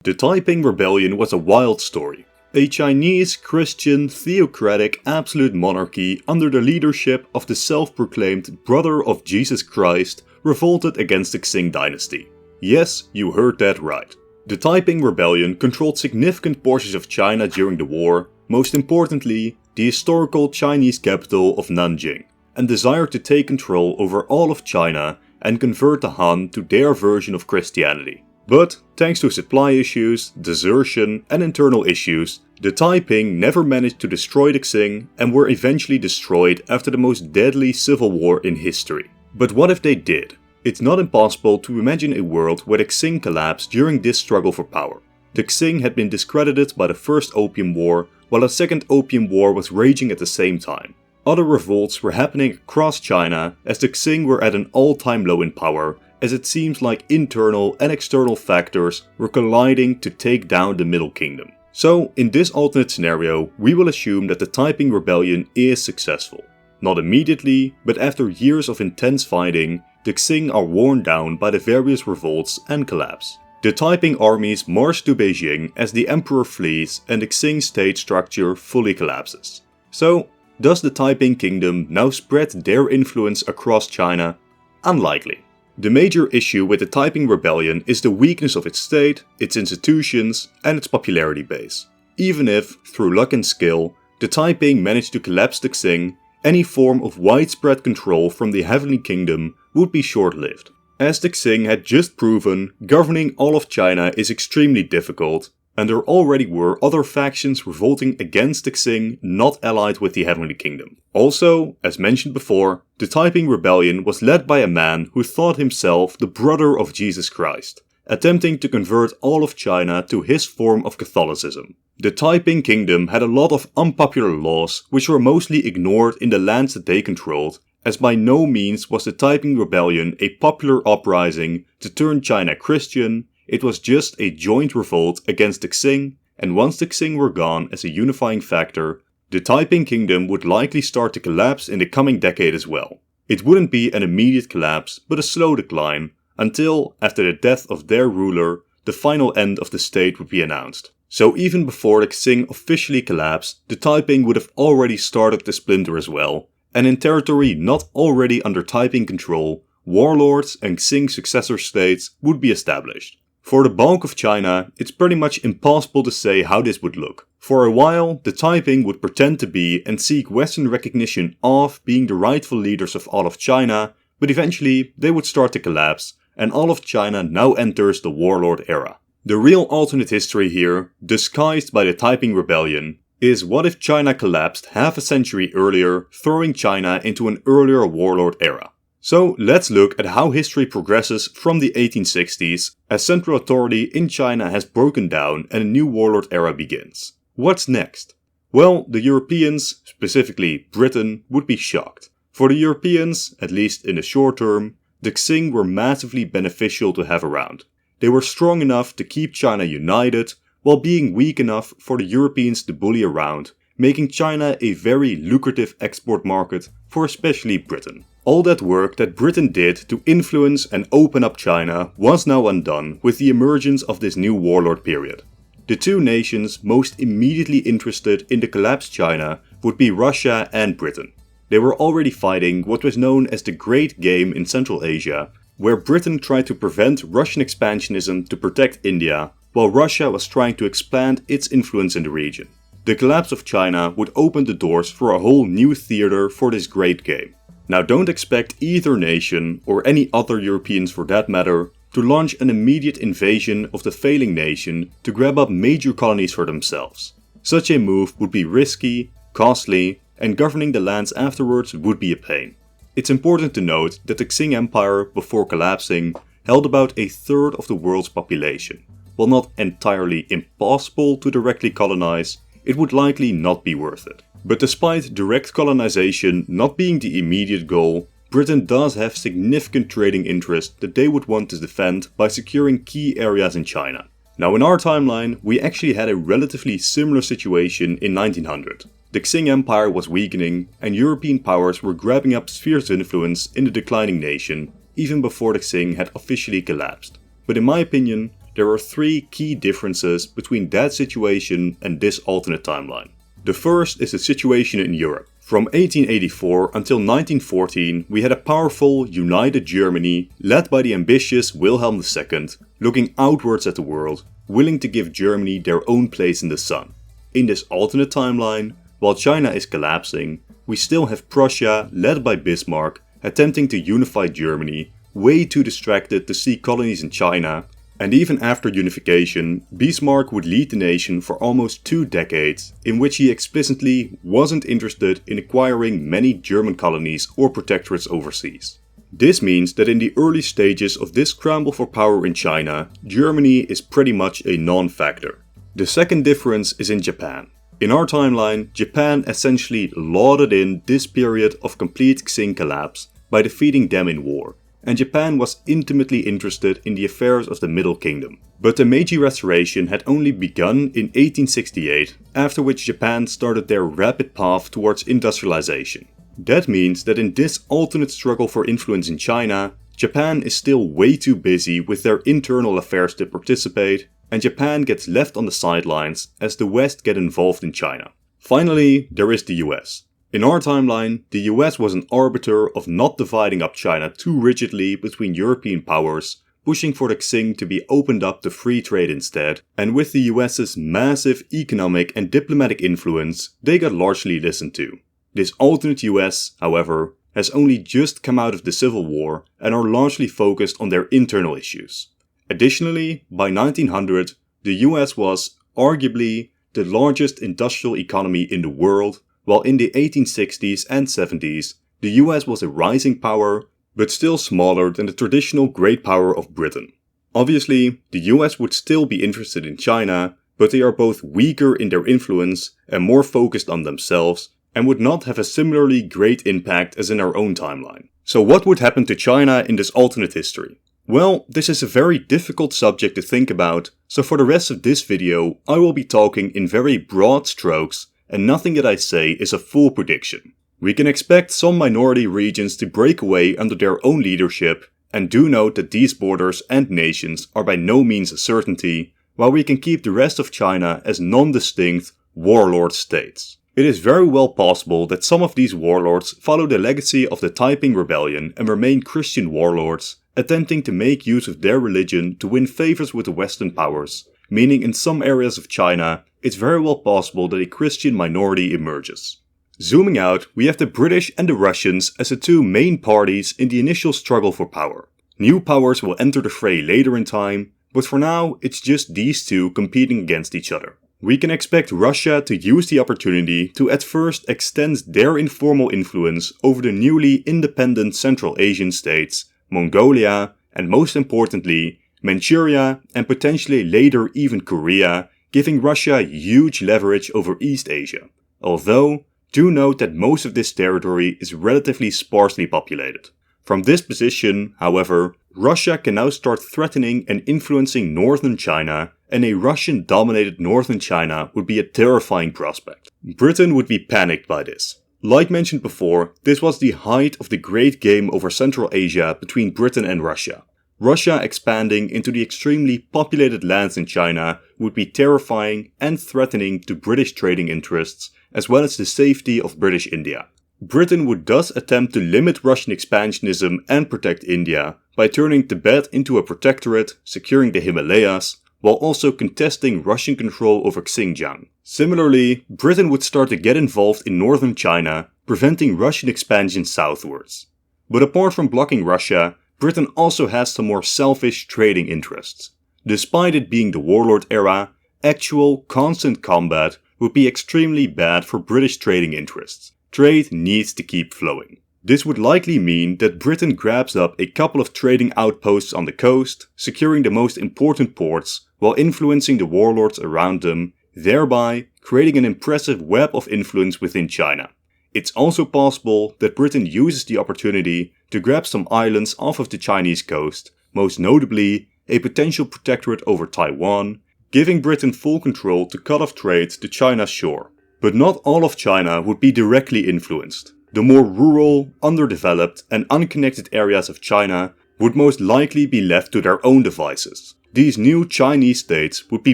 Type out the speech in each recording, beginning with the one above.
The Taiping Rebellion was a wild story. A Chinese, Christian, theocratic, absolute monarchy under the leadership of the self-proclaimed brother of Jesus Christ revolted against the Qing dynasty. Yes, you heard that right. The Taiping Rebellion controlled significant portions of China during the war, most importantly, the historical Chinese capital of Nanjing, and desired to take control over all of China and convert the Han to their version of Christianity. But, thanks to supply issues, desertion and internal issues, the Taiping never managed to destroy the Qing and were eventually destroyed after the most deadly civil war in history. But what if they did? It's not impossible to imagine a world where the Qing collapsed during this struggle for power. The Qing had been discredited by the First Opium War, while a Second Opium War was raging at the same time. Other revolts were happening across China as the Qing were at an all-time low in power, as it seems like internal and external factors were colliding to take down the Middle Kingdom. So, in this alternate scenario, we will assume that the Taiping Rebellion is successful. Not immediately, but after years of intense fighting, the Qing are worn down by the various revolts and collapse. The Taiping armies march to Beijing as the emperor flees and the Qing state structure fully collapses. So, does the Taiping Kingdom now spread their influence across China? Unlikely. The major issue with the Taiping Rebellion is the weakness of its state, its institutions and its popularity base. Even if, through luck and skill, the Taiping managed to collapse the Qing, any form of widespread control from the Heavenly Kingdom would be short-lived. As the Qing had just proven, governing all of China is extremely difficult, and there already were other factions revolting against the Qing not allied with the Heavenly Kingdom. Also, as mentioned before, the Taiping Rebellion was led by a man who thought himself the brother of Jesus Christ, attempting to convert all of China to his form of Catholicism. The Taiping Kingdom had a lot of unpopular laws which were mostly ignored in the lands that they controlled, as by no means was the Taiping Rebellion a popular uprising to turn China Christian. It was just a joint revolt against the Qing, and once the Qing were gone as a unifying factor, the Taiping Kingdom would likely start to collapse in the coming decade as well. It wouldn't be an immediate collapse, but a slow decline, until, after the death of their ruler, the final end of the state would be announced. So even before the Qing officially collapsed, the Taiping would have already started to splinter as well, and in territory not already under Taiping control, warlords and Qing successor states would be established. For the bulk of China, it's pretty much impossible to say how this would look. For a while, the Taiping would pretend to be and seek Western recognition of being the rightful leaders of all of China, but eventually they would start to collapse, and all of China now enters the warlord era. The real alternate history here, disguised by the Taiping Rebellion, is what if China collapsed half a century earlier, throwing China into an earlier warlord era. So let's look at how history progresses from the 1860s as central authority in China has broken down and a new warlord era begins. What's next? Well, the Europeans, specifically Britain, would be shocked. For the Europeans, at least in the short term, the Qing were massively beneficial to have around. They were strong enough to keep China united, while being weak enough for the Europeans to bully around, making China a very lucrative export market for especially Britain. All that work that Britain did to influence and open up China was now undone with the emergence of this new warlord period. The two nations most immediately interested in the collapsed China would be Russia and Britain. They were already fighting what was known as the Great Game in Central Asia, where Britain tried to prevent Russian expansionism to protect India, while Russia was trying to expand its influence in the region. The collapse of China would open the doors for a whole new theater for this Great Game. Now don't expect either nation, or any other Europeans for that matter, to launch an immediate invasion of the failing nation to grab up major colonies for themselves. Such a move would be risky, costly, and governing the lands afterwards would be a pain. It's important to note that the Qing Empire, before collapsing, held about a third of the world's population. While not entirely impossible to directly colonize, it would likely not be worth it. But despite direct colonization not being the immediate goal, Britain does have significant trading interests that they would want to defend by securing key areas in China. Now in our timeline, we actually had a relatively similar situation in 1900. The Qing Empire was weakening and European powers were grabbing up spheres of influence in the declining nation, even before the Qing had officially collapsed. But in my opinion, there are three key differences between that situation and this alternate timeline. The first is the situation in Europe. From 1884 until 1914, we had a powerful, united Germany led by the ambitious Wilhelm II, looking outwards at the world, willing to give Germany their own place in the sun. In this alternate timeline, while China is collapsing, we still have Prussia, led by Bismarck, attempting to unify Germany, way too distracted to see colonies in China, and even after unification, Bismarck would lead the nation for almost 2 decades, in which he explicitly wasn't interested in acquiring many German colonies or protectorates overseas. This means that in the early stages of this scramble for power in China, Germany is pretty much a non-factor. The second difference is in Japan. In our timeline, Japan essentially lauded in this period of complete Qing collapse by defeating them in war, and Japan was intimately interested in the affairs of the Middle Kingdom. But the Meiji Restoration had only begun in 1868, after which Japan started their rapid path towards industrialization. That means that in this alternate struggle for influence in China, Japan is still way too busy with their internal affairs to participate, and Japan gets left on the sidelines as the West get involved in China. Finally, there is the US. In our timeline, the US was an arbiter of not dividing up China too rigidly between European powers, pushing for the Qing to be opened up to free trade instead, and with the US's massive economic and diplomatic influence, they got largely listened to. This alternate US, however, has only just come out of the Civil War and are largely focused on their internal issues. Additionally, by 1900, the US was, arguably, the largest industrial economy in the world, while in the 1860s and 70s, the US was a rising power, but still smaller than the traditional great power of Britain. Obviously, the US would still be interested in China, but they are both weaker in their influence and more focused on themselves, and would not have a similarly great impact as in our own timeline. So what would happen to China in this alternate history? Well, this is a very difficult subject to think about, so for the rest of this video, I will be talking in very broad strokes, and nothing that I say is a full prediction. We can expect some minority regions to break away under their own leadership, and do note that these borders and nations are by no means a certainty, while we can keep the rest of China as non-distinct warlord states. It is very well possible that some of these warlords follow the legacy of the Taiping Rebellion and remain Christian warlords, attempting to make use of their religion to win favors with the Western powers, meaning in some areas of China, it's very well possible that a Christian minority emerges. Zooming out, we have the British and the Russians as the two main parties in the initial struggle for power. New powers will enter the fray later in time, but for now, it's just these two competing against each other. We can expect Russia to use the opportunity to at first extend their informal influence over the newly independent Central Asian states, Mongolia, and most importantly, Manchuria and potentially later even Korea, giving Russia huge leverage over East Asia. Although, do note that most of this territory is relatively sparsely populated. From this position, however, Russia can now start threatening and influencing northern China, and a Russian-dominated northern China would be a terrifying prospect. Britain would be panicked by this. Like mentioned before, this was the height of the great game over Central Asia between Britain and Russia. Russia expanding into the extremely populated lands in China would be terrifying and threatening to British trading interests, as well as the safety of British India. Britain would thus attempt to limit Russian expansionism and protect India by turning Tibet into a protectorate, securing the Himalayas, while also contesting Russian control over Xinjiang. Similarly, Britain would start to get involved in northern China, preventing Russian expansion southwards. But apart from blocking Russia, Britain also has some more selfish trading interests. Despite it being the warlord era, actual, constant combat would be extremely bad for British trading interests. Trade needs to keep flowing. This would likely mean that Britain grabs up a couple of trading outposts on the coast, securing the most important ports, while influencing the warlords around them, thereby creating an impressive web of influence within China. It's also possible that Britain uses the opportunity to grab some islands off of the Chinese coast, most notably a potential protectorate over Taiwan, giving Britain full control to cut off trade to China's shore. But not all of China would be directly influenced. The more rural, underdeveloped and unconnected areas of China would most likely be left to their own devices. these new Chinese states would be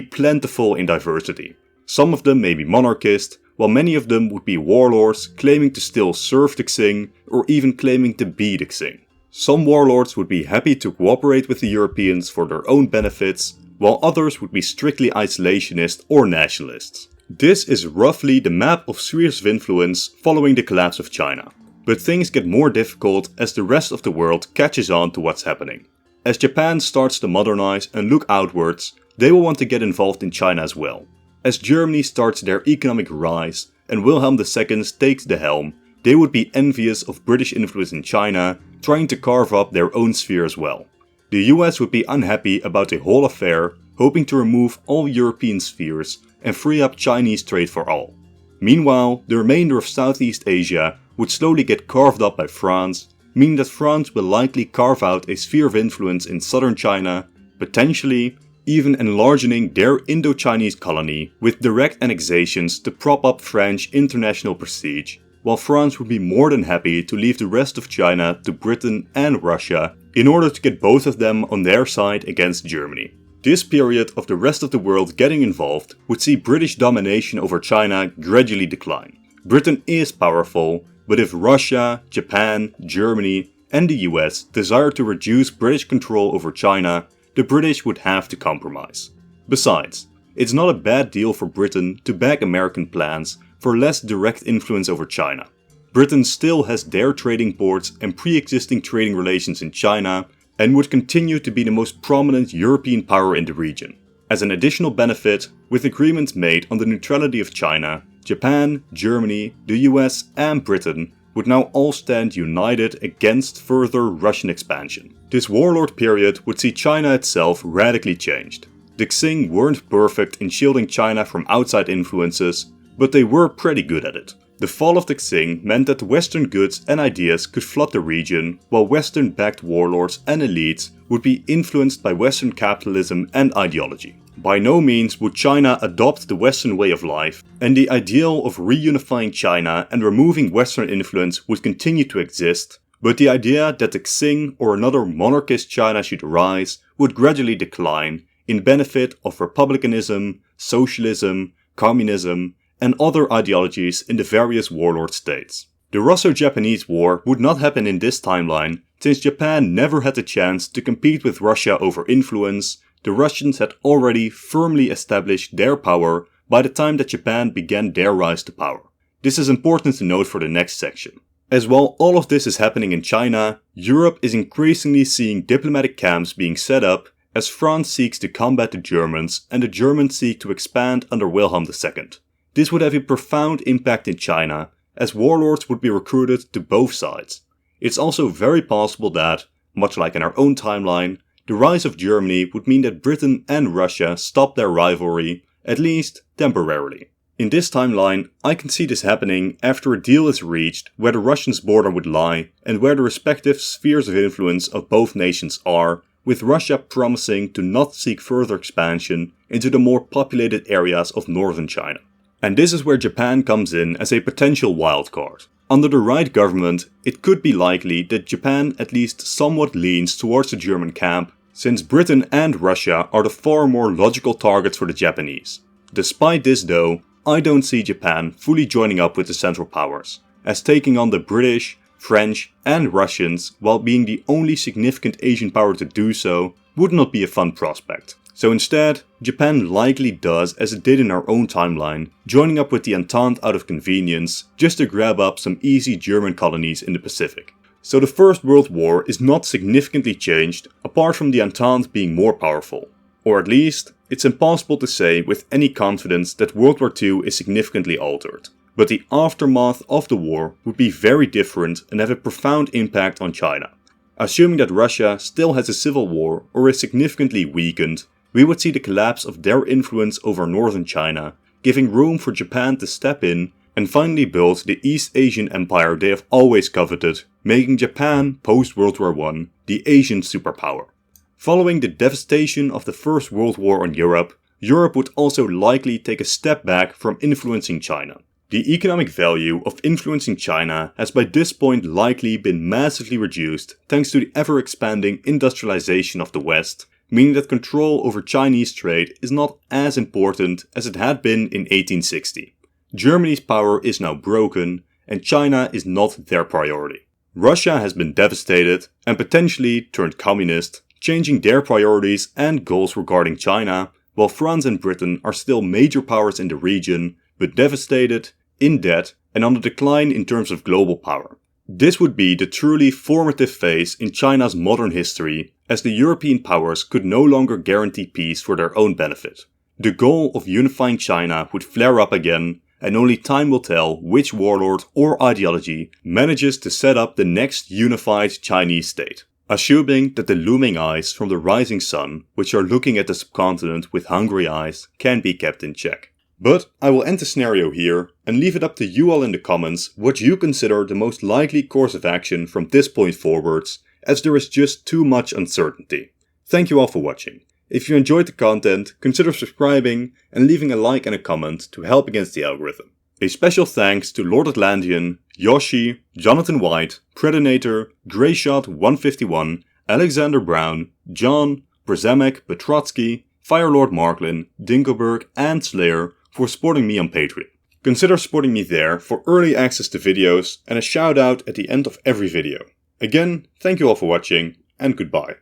plentiful in diversity. Some of them may be monarchist, while many of them would be warlords claiming to still serve the Qing or even claiming to be the Qing. Some warlords would be happy to cooperate with the Europeans for their own benefits, while others would be strictly isolationist or nationalists. This is roughly the map of spheres of influence following the collapse of China. But things get more difficult as the rest of the world catches on to what's happening. As Japan starts to modernize and look outwards, they will want to get involved in China as well. As Germany starts their economic rise and Wilhelm II takes the helm, they would be envious of British influence in China, trying to carve up their own sphere as well. The US would be unhappy about the whole affair, hoping to remove all European spheres and free up Chinese trade for all. Meanwhile, the remainder of Southeast Asia would slowly get carved up by France, meaning that France will likely carve out a sphere of influence in southern China, potentially even enlarging their Indo-Chinese colony with direct annexations to prop up French international prestige, while France would be more than happy to leave the rest of China to Britain and Russia in order to get both of them on their side against Germany. This period of the rest of the world getting involved would see British domination over China gradually decline. Britain is powerful, but if Russia, Japan, Germany and the US desire to reduce British control over China, the British would have to compromise. Besides, it's not a bad deal for Britain to back American plans for less direct influence over China. Britain still has their trading ports and pre-existing trading relations in China and would continue to be the most prominent European power in the region. As an additional benefit, with agreements made on the neutrality of China, Japan, Germany, the US and Britain would now all stand united against further Russian expansion. This warlord period would see China itself radically changed. The Qing weren't perfect in shielding China from outside influences, but they were pretty good at it. The fall of the Qing meant that Western goods and ideas could flood the region, while Western-backed warlords and elites would be influenced by Western capitalism and ideology. By no means would China adopt the Western way of life, and the ideal of reunifying China and removing Western influence would continue to exist, but the idea that the Qing or another monarchist China should rise would gradually decline in benefit of republicanism, socialism, communism, and other ideologies in the various warlord states. The Russo-Japanese War would not happen in this timeline, since Japan never had the chance to compete with Russia over influence. The Russians had already firmly established their power by the time that Japan began their rise to power. This is important to note for the next section. As while all of this is happening in China, Europe is increasingly seeing diplomatic camps being set up as France seeks to combat the Germans and the Germans seek to expand under Wilhelm II. This would have a profound impact in China, as warlords would be recruited to both sides. It's also very possible that, much like in our own timeline, the rise of Germany would mean that Britain and Russia stop their rivalry, at least temporarily. In this timeline, I can see this happening after a deal is reached where the Russians' border would lie and where the respective spheres of influence of both nations are, with Russia promising to not seek further expansion into the more populated areas of northern China. And this is where Japan comes in as a potential wildcard. Under the right government, it could be likely that Japan at least somewhat leans towards the German camp, since Britain and Russia are the far more logical targets for the Japanese. Despite this though, I don't see Japan fully joining up with the Central Powers, as taking on the British, French and Russians while being the only significant Asian power to do so would not be a fun prospect. So instead, Japan likely does as it did in our own timeline, joining up with the Entente out of convenience just to grab up some easy German colonies in the Pacific. So the First World War is not significantly changed apart from the Entente being more powerful. Or at least, it's impossible to say with any confidence that World War II is significantly altered. But the aftermath of the war would be very different and have a profound impact on China. Assuming that Russia still has a civil war or is significantly weakened, we would see the collapse of their influence over northern China, giving room for Japan to step in and finally build the East Asian empire they have always coveted, making Japan, post-World War I, the Asian superpower. Following the devastation of the First World War on Europe, Europe would also likely take a step back from influencing China. The economic value of influencing China has by this point likely been massively reduced thanks to the ever-expanding industrialization of the West, meaning that control over Chinese trade is not as important as it had been in 1860. Germany's power is now broken, and China is not their priority. Russia has been devastated and potentially turned communist, changing their priorities and goals regarding China, while France and Britain are still major powers in the region, but devastated, in debt, and on the decline in terms of global power. This would be the truly formative phase in China's modern history, as the European powers could no longer guarantee peace for their own benefit. The goal of unifying China would flare up again, and only time will tell which warlord or ideology manages to set up the next unified Chinese state, assuming that the looming eyes from the rising sun, which are looking at the subcontinent with hungry eyes, can be kept in check. But I will end the scenario here and leave it up to you all in the comments what you consider the most likely course of action from this point forwards, as there is just too much uncertainty. Thank you all for watching. If you enjoyed the content, consider subscribing and leaving a like and a comment to help against the algorithm. A special thanks to Lord Atlantean, Yoshi, Jonathan White, Predator, Greyshot151, Alexander Brown, John, Brzemek, Petrotsky, Firelord Marklin, Dinkelberg and Slayer for supporting me on Patreon. Consider supporting me there for early access to videos and a shout out at the end of every video. Again, thank you all for watching and goodbye.